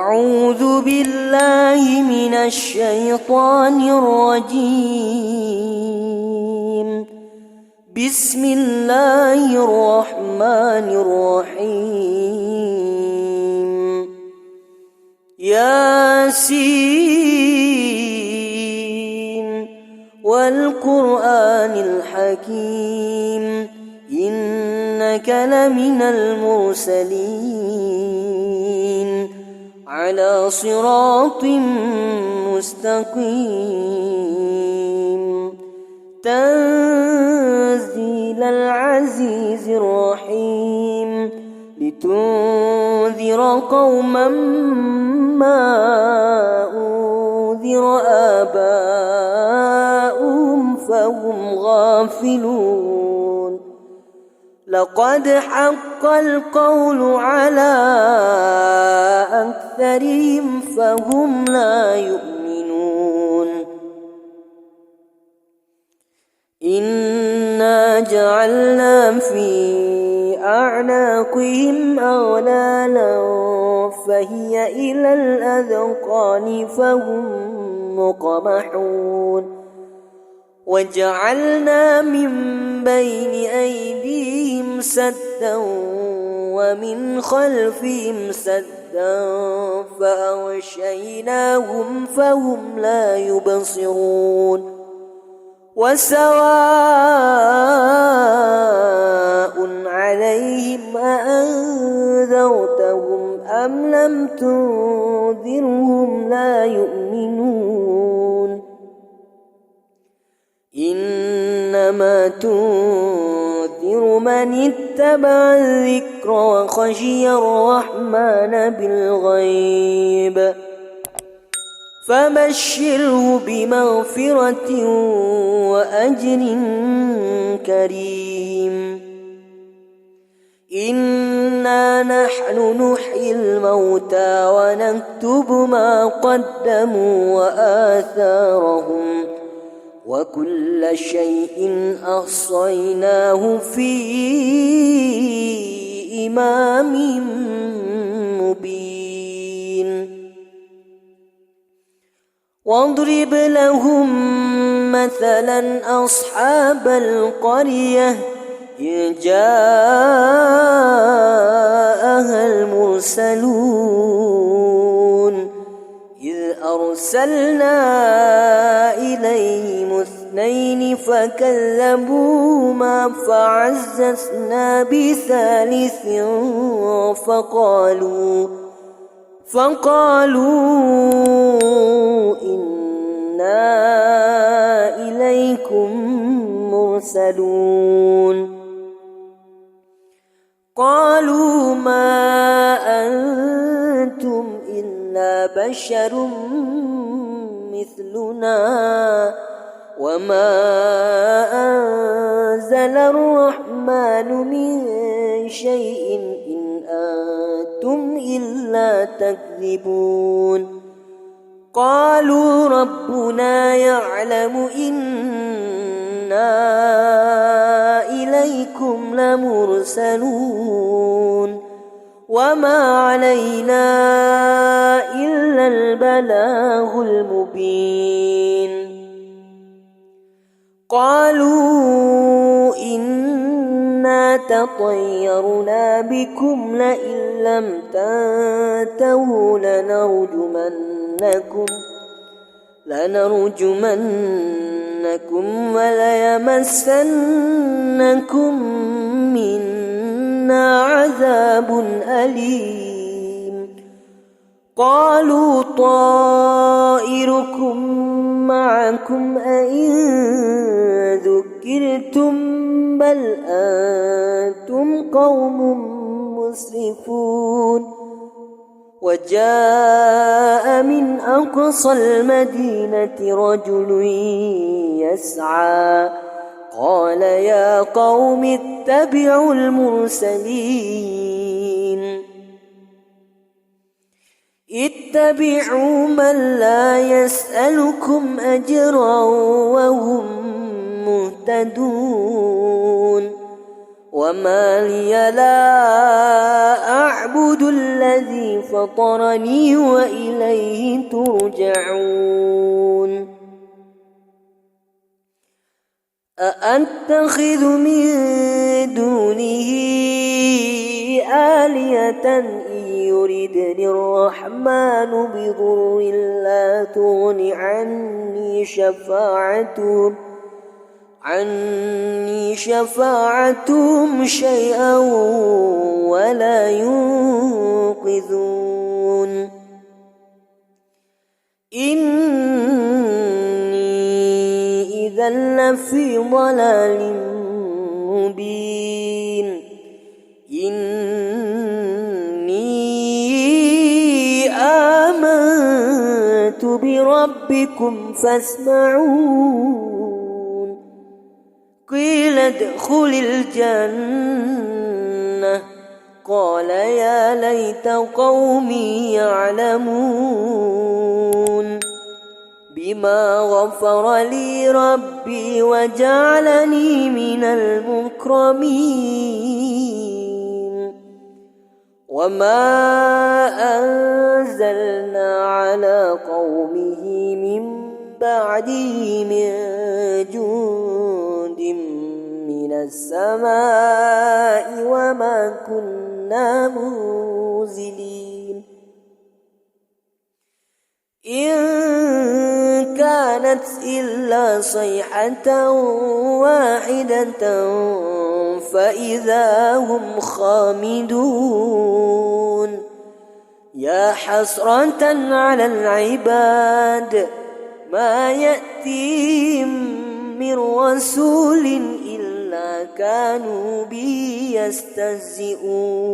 أعوذ بالله من الشيطان الرجيم. بسم الله الرحمن الرحيم. ياسين والقرآن الحكيم إنك لمن المرسلين على صراط مستقيم تنزيل العزيز الرحيم لتنذر قوما ما أنذر آباؤهم فهم غافلون. لقد حق القول على أكثرهم فهم لا يؤمنون. إنا جعلنا في أعناقهم أغلالا فهي إلى الأذقان فهم مقمحون. وجعلنا من بين أيديهم سدا ومن خلفهم سدا فأغشيناهم فهم لا يبصرون. وسواء عليهم أأنذرتهم أم لم تنذرهم لا يؤمنون. إنما تنذر من اتبع الذكر وخشي الرحمن بالغيب فبشره بمغفرة وأجر كريم. إنا نحن نحيي الموتى ونكتب ما قدموا وآثارهم وكل شيء أحصيناه في إمام مبين. واضرب لهم مثلا أصحاب القرية إذ جاءها المرسلون إذ أرسلنا إليهم اثنين فكذبوهما فعززنا بثالث فقالوا إنا إليكم مرسلون. قالوا ما أنتم إلا بشر مثلنا وما أنزل الرحمن من شيء إن أنتم إلا تكذبون. قالوا ربنا يعلم إنا إليكم لمرسلون وما علينا إلا البلاغ المبين. قالوا إنا تطيرنا بكم لئن لم تنتهوا لنرجمنكم وليمسنكم منا عذاب أليم. قالوا طائركم معكم أئن ذكرتم بل أنتم قوم مسرفون. وجاء من أقصى المدينة رجل يسعى قال يا قوم اتبعوا المرسلين اتبعوا من لا يسألكم أجرا وهم مهتدون. وما لي لا أعبد الذي فطرني وإليه ترجعون أأتخذ من دونه آلهة إن يردني الرحمن بضر لا تغن عني شفاعتهم شيئا ولا ينقذون إني إذا لفي ضلال مبين إني آمنت بربكم فاسمعون قيل ادخل الجنة قال يا ليت قومي يعلمون بما غفر لي ربي وجعلني من المكرمين وما أنزلنا على قومه من بعده من جند من السماء وما كنا منزلين إن كانت إلا صيحة واحدة فإذا هم خامدون يا حسرة على العباد ما يأتيهم من رسول إلا كانوا به يستهزئون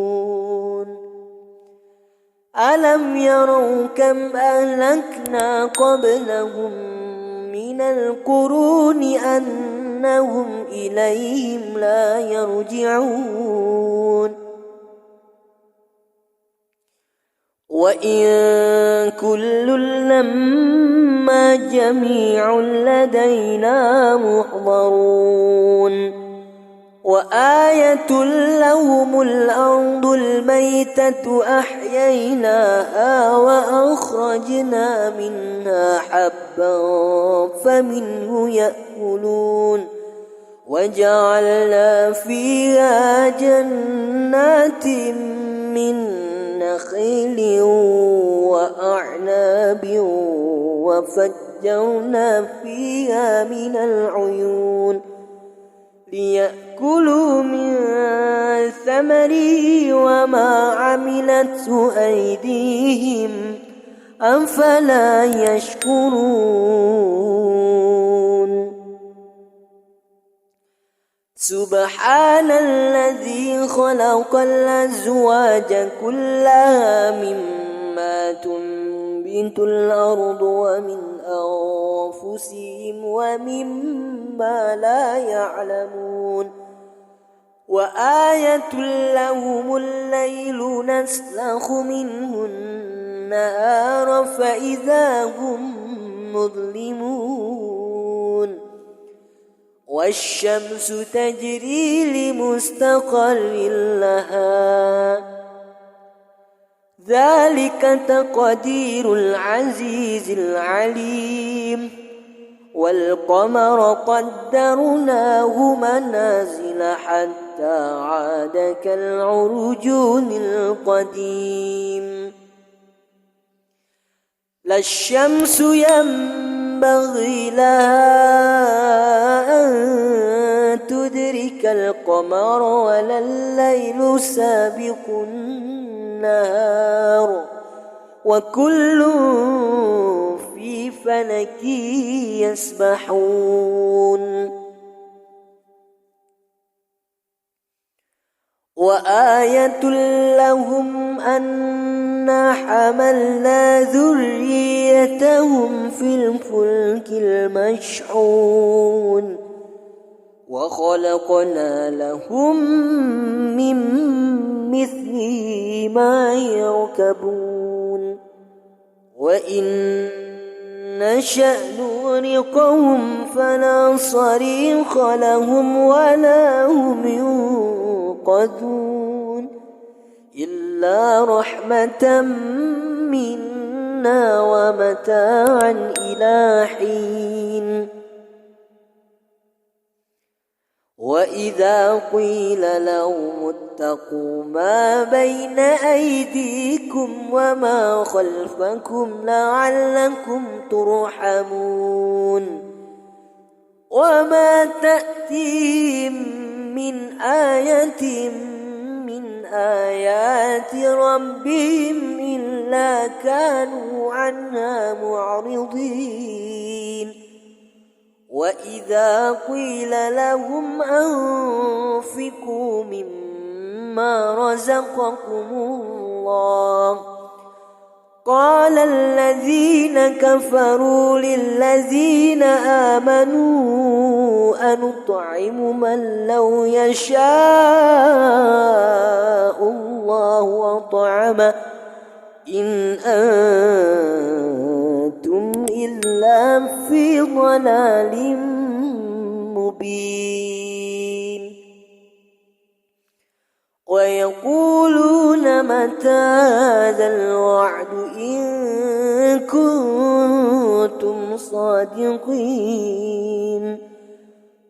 ألم يروا كم أهلكنا قبلهم من القرون أنهم إليهم لا يرجعون وإن كل لما جميع لدينا محضرون وآية لهم الأرض الميتة أحييناها وأخرجنا منها حبا فمنه يأكلون وجعلنا فيها جنات من نخيل وأعناب وفجرنا فيها من العيون ليأكلوا من ثمره وما عملته أيديهم أفلا يشكرون سبحان الذي خلق الأزواج كلها مما تنبت الأرض ومن أنفسهم ومما لا يعلمون وآية لهم الليل نسلخ منه النهار فإذا هم مظلمون والشمس تجري لمستقر لها ذلك تقدير العزيز العليم والقمر قدرناه منازل حتى عاد كالعرجون القديم لا الشمس ينبغي لها أن تدرك القمر ولا الليل سابق النهار وكل في فلك يسبحون وآية لهم أنا حملنا ذريتهم في الفلك المشحون وخلقنا لهم من مثله ما يركبون وإن نشأ نغرقهم فلا صريخ لهم ولا هم ينقذون يوقظون إلا رحمة منا ومتاعا إلى حين وإذا قيل لهم اتقوا ما بين أيديكم وما خلفكم لعلكم ترحمون وما تأتيهم من آية من آيات ربهم إلا كانوا عنها معرضين وإذا قيل لهم أنفقوا مما رزقكم الله قال الذين كفروا للذين آمنوا أنطعم من لو يشاء الله أطعمه إن أنتم إلا في ضلال مبين ويقولون متى هذا الوعد إن كنتم صادقين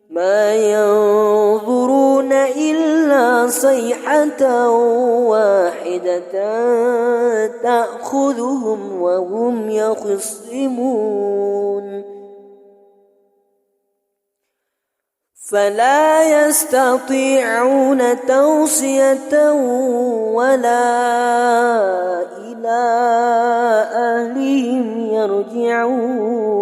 ما ينظرون إلا صيحة واحدة تأخذهم وهم يخصمون فلا يستطيعون توصية ولا إلى أهلهم يرجعون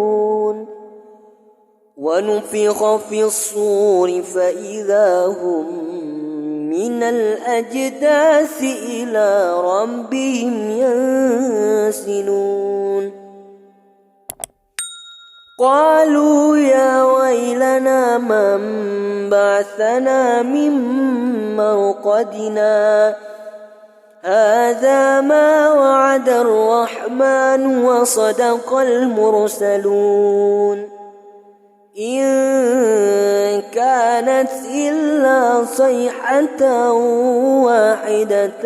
ونفخ في الصور فإذا هم من الأجداث إلى ربهم ينسلون قالوا يا ويلنا من بعثنا من مرقدنا هذا ما وعد الرحمن وصدق المرسلون إن كانت إلا صيحة واحدة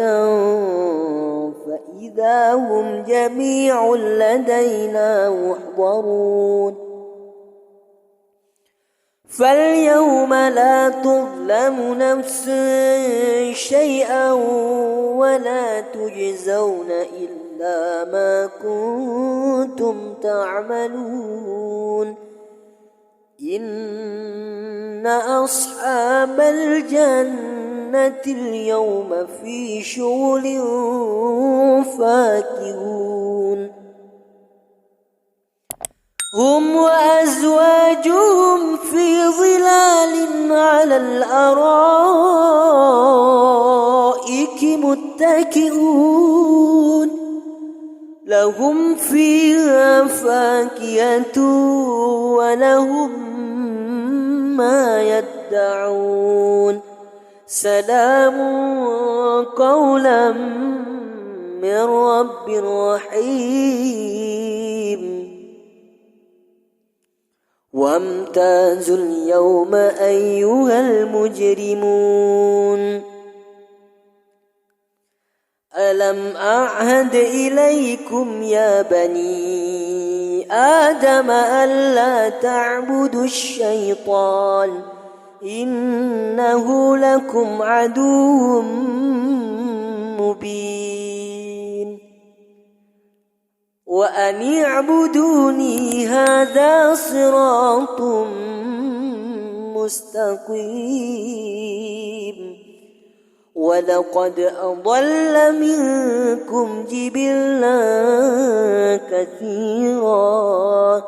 فإذا هم جميع لدينا محضرون فاليوم لا تظلم نفس شيئا ولا تجزون إلا ما كنتم تعملون إن أصحاب الجنة اليوم في شغل فاكهون هم وأزواجهم في ظلال على الأرائك متكئون لهم فيها فاكهة ولهم ما يدعون سلام قولا من رب رحيم وامتازوا اليوم أيها المجرمون ألم أعهد إليكم يا بني آدم ألا تعبدوا الشيطان إنه لكم عدو مبين وأن اعبدوني هذا صراط مستقيم ولقد أضل منكم جبلا كثيرا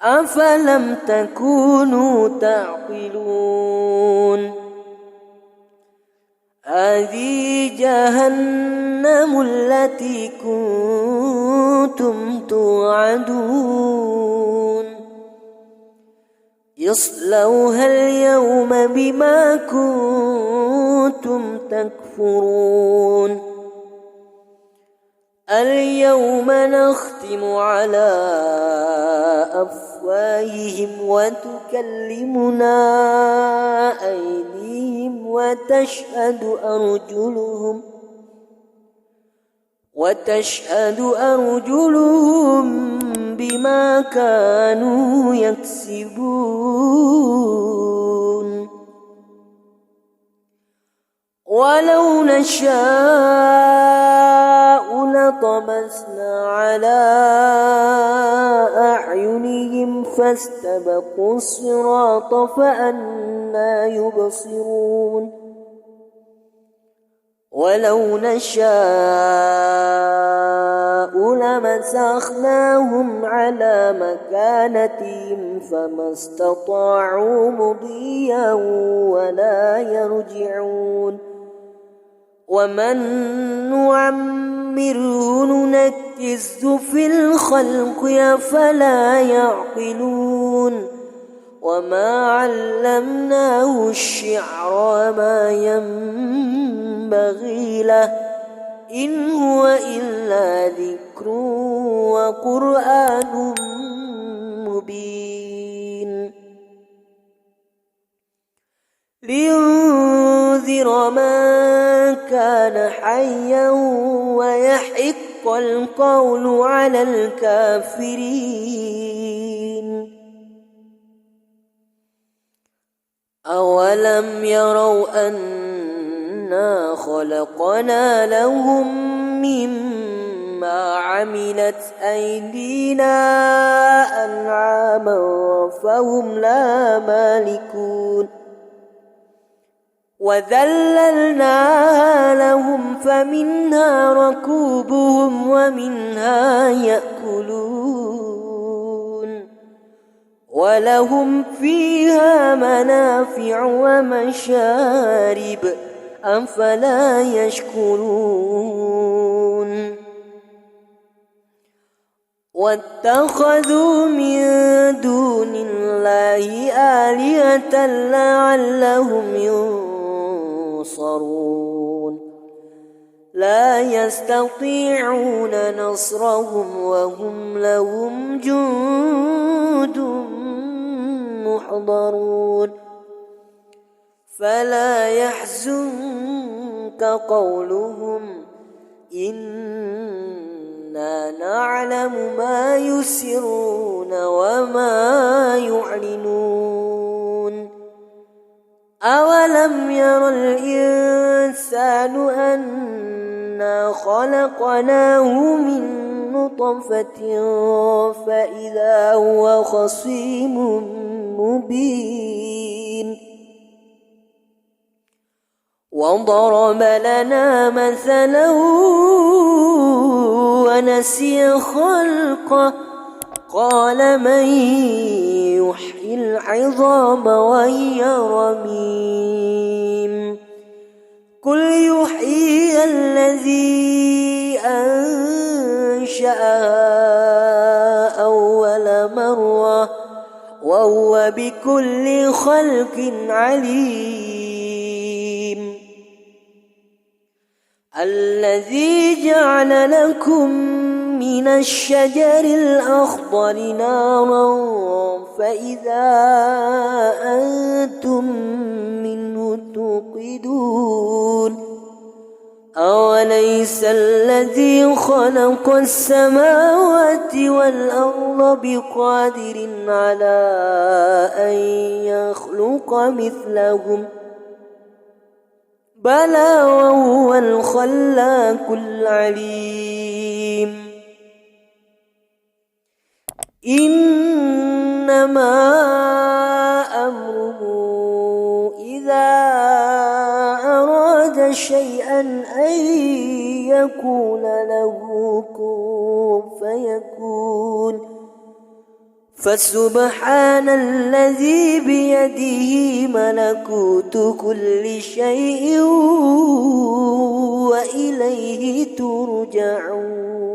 أفلم تكونوا تعقلون هذه جهنم التي كنتم توعدون اصلوها اليوم بما كنتم تكفرون اليوم نختم على أفواههم وتكلمنا أيديهم وتشهد أرجلهم بما كانوا يكسبون ولو نشاء لطمسنا على أعينهم فاستبقوا الصراط فأنى يبصرون ولو نشاء لمسخناهم على مكانتهم فما استطاعوا مضيا ولا يرجعون ومن نعمره ننكسه في الخلق أفلا يعقلون وما علمناه الشعر وما ينبغي له إن هو إلا ذكر وقرآن مبين لينذر من كان حيا ويحق القول على الكافرين أولم يروا أنا خلقنا لهم مما عملت أيدينا أنعاما فهم لا مالكون وذللناها لهم فمنها ركوبهم ومنها يأكلون ولهم فيها منافع ومشارب أفلا يشكرون واتخذوا من دون الله آلهة لعلهم ينصرون لا يستطيعون نصرهم وهم لهم جند محضرون فلا يحزنك قولهم إنا نعلم ما يسرون وما يعلنون أولم ير الإنسان أنا خلقناه من نطفة فإذا هو خصيم مبين وضرب لنا مثلا ونسي خلقه قال من يحيي العظام وهي رميم قل يحيي الذي أنشأها أول مرة وهو بكل خلق عليم الذي جعل لكم من الشجر الأخضر نارا فإذا أنتم منه توقدون أوليس الذي خلق السماوات والأرض بقادر على أن يخلق مثلهم بلى وهو الخلاق العليم إنما أمره إذا أراد شيئا أن يكون له كن فيكون فسبحان الذي بيده ملكوت كل شيء وإليه ترجعون